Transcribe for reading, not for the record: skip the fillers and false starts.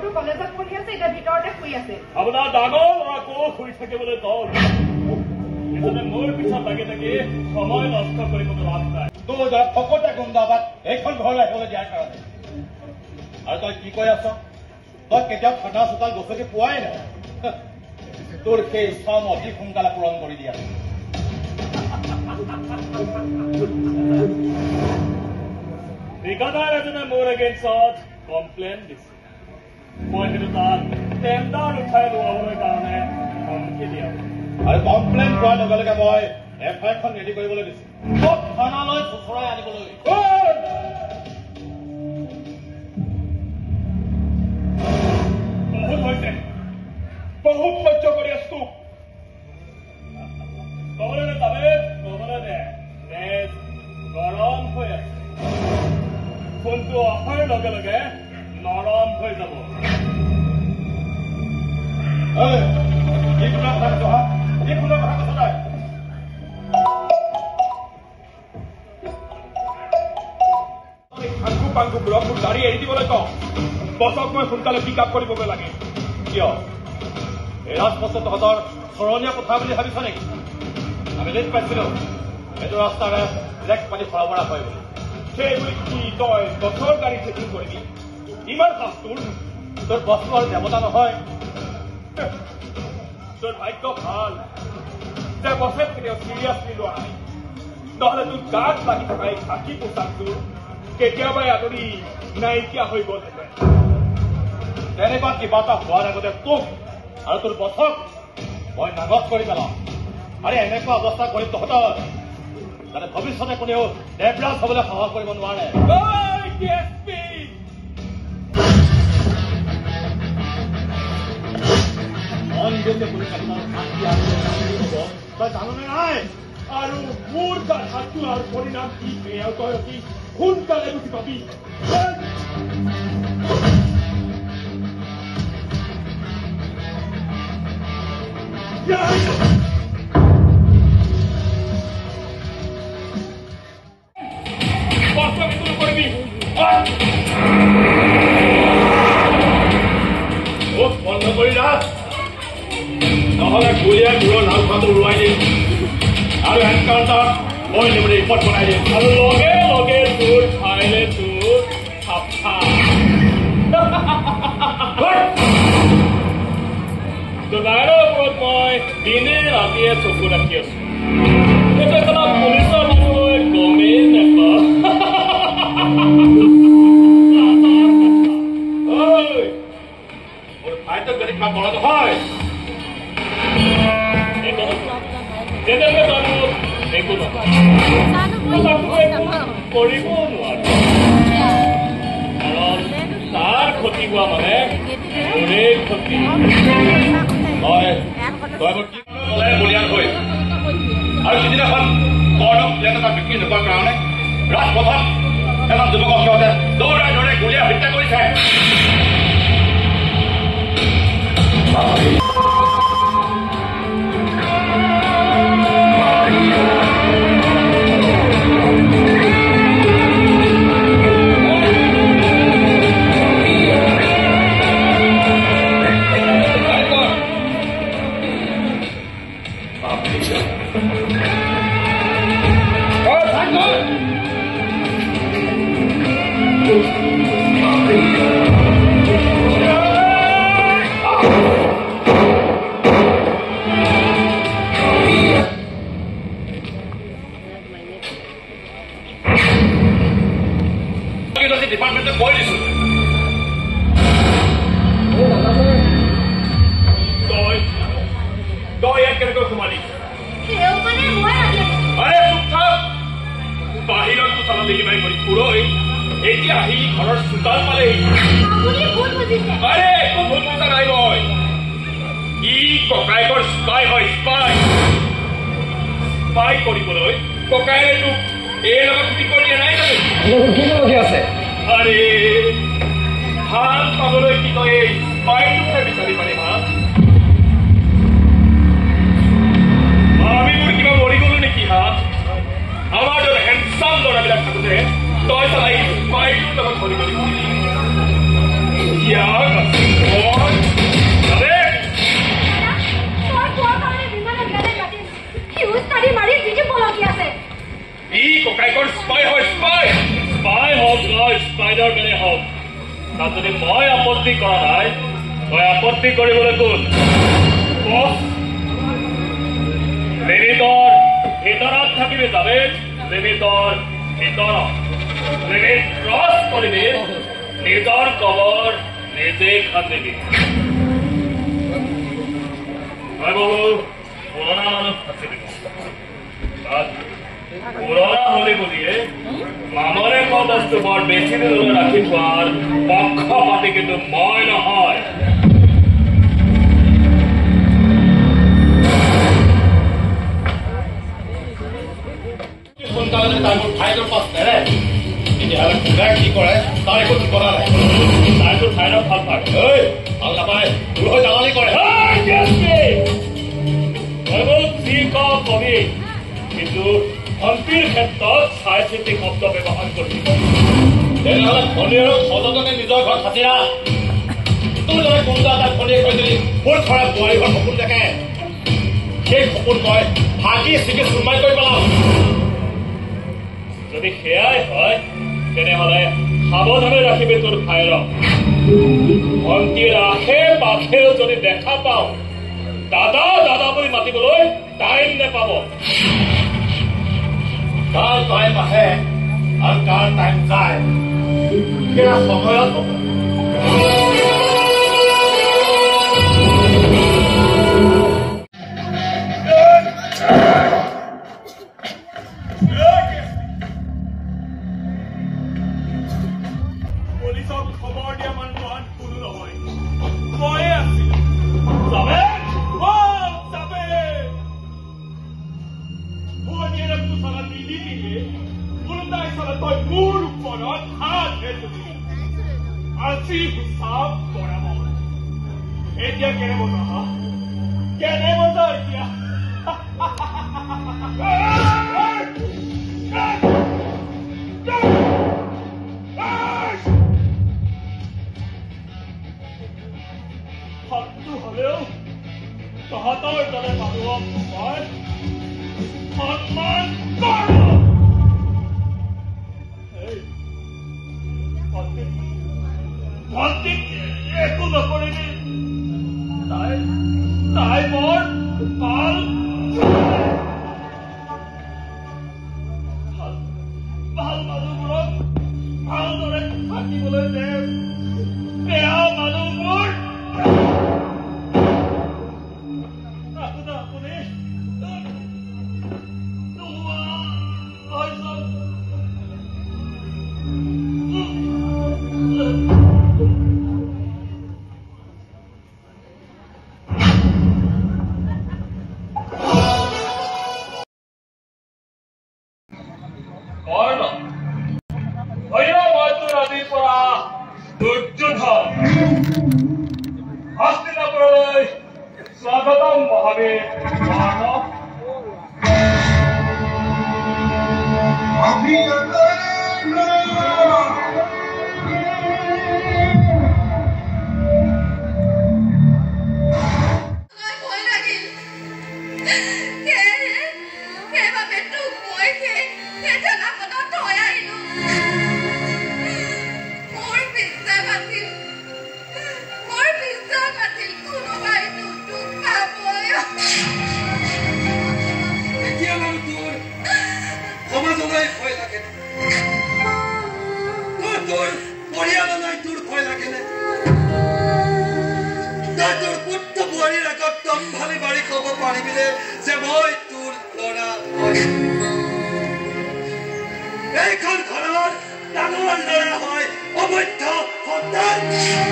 ল'ৰাটো কলেজত পঢ়ি আছে, এতিয়া ভিতৰতে শুই আছে। আপোনাৰ ডাঙৰ ল'ৰা ক'ত শুই থাকিবলৈ কল মোৰ পিছত লাগি থাকি সময় নষ্ট কৰিবলৈ লাভ নাই। তোৰ ফকতে গুণ্ডাবাদ এইখন ঘৰলৈ আহিবলৈ দিয়াৰ কাৰণে। আৰু তই কি কৈ আছ? তই কেতিয়াও থানা চোতাল গছকি পোৱাই নাই। তোৰ সেই ইচ্ছা অতি সোনকালে পূৰণ কৰি দিয়া। ঠিকাদাৰ এজনে মোৰ এগেইনষ্টত কমপ্লেইন দিছে। মই সেইটো তাত টেণ্ডাৰ উঠাই লোৱাবলৈ কাৰণে ধমকি দিয়া আৰু কমপ্লেইন পোৱাৰ লগে লগে মই FIR খন ৰেডি কৰিবলৈ দিছো। ক'ত থানালৈ চোচৰাই আনিবলৈ বহুত হৈছে, বহুত সহ্য কৰি আছো। কবলৈ যাবে কবলৈ দে, তেজ গৰম হৈ আছে। ফোনটো অহাৰ লগে লগে নৰম হৈ যাব। আংকু পাংকু ব্লকবোৰ গাড়ী এৰি দিবলৈ কওঁ। বছক মই সোনকালে পিক আপ কৰিবগৈ লাগে। কিয় এই ৰাজপথত তহঁতৰ স্মৰণীয় কথা বুলি ভাবিছ নেকি? আমি লিষ্ট পাইছিলো এইটো ৰাস্তাৰে ব্লেক পানী সৰবৰাহ হয় বুলি। সেই বুলি কি তই গছৰ গাড়ী চেকিং কৰিবি? ইমান কাম তোৰ বস্তু আৰু দেৱতা নহয়। তোৰ ভাগ্য ভাল যে বছে কেতিয়াও চিৰিয়াছলি লোৱা নাই, নহলে তোৰ গাত লাগি থকা এই খাকী পোচাকটো কেতিয়াবাই আঁতৰি নাইকিয়া হৈ গ'লহেঁতেন। তেনেকুৱা কিবা এটা হোৱাৰ আগতে তোক আৰু তোৰ বছক মই নাগত কৰি পেলাম। আৰে এনেকুৱা অৱস্থা কৰি তহঁতৰ যাতে ভৱিষ্যতে কোনেও দেৱৰাজ হবলৈ সাহস কৰিব নোৱাৰে। তই জাননে নাই? আৰু মোৰ গাটো আৰু পৰিণাম কি বেয়া তই অতি সোনকালে বুজি পাবি। বন্ধ কৰি ৰাখ, নহলে গুলীয়া দূৰৰ নাও খোৱাটো উৰুৱাই দিম আৰু এনকাউণ্টাৰ মই নিবলৈ ৰিপৰ্ট বনাই দিম। আৰু লগে লগে তোৰ খাইলে তোৰ চাফা। তোৰ বাহিৰৰ ওপৰত মই দিনে ৰাতিয়ে চকু ৰাখি আছো। সেইটো এটা পুলিচৰ মানুহে গমেই নাপাওঁ। মোৰ ভাইটোক যদি কিবা কৰা নহয় যেনেকৈ জানো একো নহয়, কৰিব নোৱাৰো। কাৰণ তাৰ ক্ষতি হোৱা মানে মোৰে ক্ষতি। বলিয়ান হৈ আৰু সিদিনাখন কৰ্ণক প্লেন এটা বিক্ৰী নোপোৱাৰ কাৰণে ৰাজপথত এজন যুৱকক সিহঁতে দৌৰাই দৌৰাই গুলীয়া হত্যা কৰিছে। ডিপাৰ্টমেণ্টে কৈ দিছো তই ইয়াত কেনেকৈ সোমালি? বাহিৰততো চালা দেখি পাই কৰি ফুৰৈ এতিয়া আহি ঘৰৰ চোতাল পালেহি। আৰে একো ভুল বুজা নাই মই। ই ককায়েকৰ স্পাই হয়, স্পাই। স্পাই কৰিবলৈ ককায়েৰে তোক এই লগত ঠিক কৰি দিয়া নাই জানো? কি আছে? আৰে ভাল পাবলৈ কি কয় এই স্পাইটোহে বিচাৰি পাৰি হা? আমি মোৰ কিবা মৰি গলো নেকি হা? আমাৰ দৰে হেণ্ডচাম ল'ৰাবিলাক থাকোঁতে তই চালাই স্পাইটোৰ লগত ধৰি কৰি যদি মই আপত্তি কৰা নাই তই আপত্তি কৰিবলৈ কোন লিমিটৰ ভিতৰত থাকিবি যাবে লিমিটৰ ভিতৰত লিমিট ক্ৰছ কৰিবি নিজৰ কবৰ নিজে খান্দিবি মই বহু পুৰণা মানুহ আছিলি পুৰণা হলে বুলিয়ে মামৰে কোৱা বস্তু বৰ বেছি দিনলৈ ৰাখি থোৱাৰ পক্ষপাতি কিন্তু মই নহয় সোনকালে তাৰ মোৰ ঠাইটোৰ পাছ নেৰে তেতিয়াহ'লে কুকুৰাই কি কৰে তাৰ একো ঠিকনা নাই তাইতো ঠাইৰত ভাল পায় ভাল নাপায় দূৰ হৈ দালালি কৰে যি কবি কিন্তু ভণ্টিৰ ক্ষেত্ৰত চাই চিতি শব্দ ব্যৱহাৰ কৰিবি তেনেহ'লে ভনীয়েৰক সযতনে নিজৰ ঘৰত সাঁচিৰা তোৰ দৰে কোনোবা এটা ভনীয়ে কৈছিলি মোৰ ঘৰত বোৱাৰী ঘৰ সপোন দেখে সেই সপোন মই ভাগি চিগি চুৰমাই কৰি পেলাম যদি সেয়াই হয় তেনেহ'লে সাৱধানে ৰাখিবি তোৰ ভাইৰক ভণ্টিৰ আশে পাশেও যদি দেখা পাওঁ দাদা দাদা বুলি মাতিবলৈ টাইম নেপাব কাৰ টাইম আহে আৰু কাৰ টাইম যায় সেয়া সময়ত হ'ব পুলিচক খবৰ দিয়া মানুহ আন কোনো নহয় ময়ে আছিলো তই মোৰ ওপৰত হাতহে তুলি আজি হিচাপ কৰা মই এতিয়া কেনে বজা এতিয়া শত্ৰু হলেও তহঁতৰ দৰে মানুহক মই সন্মান কৰোঁ ভণ্টিক একো নকৰিবি তাই বৰ ভাল ভাল মানুহবোৰক ভালদৰে থাকিবলৈ দে বেয়া মানুহবোৰ আপুনি স্বাগতম মহাবীৰ এইখন ঘৰৰ ডাঙৰ ল'ৰা হয় অবৈধ সন্তান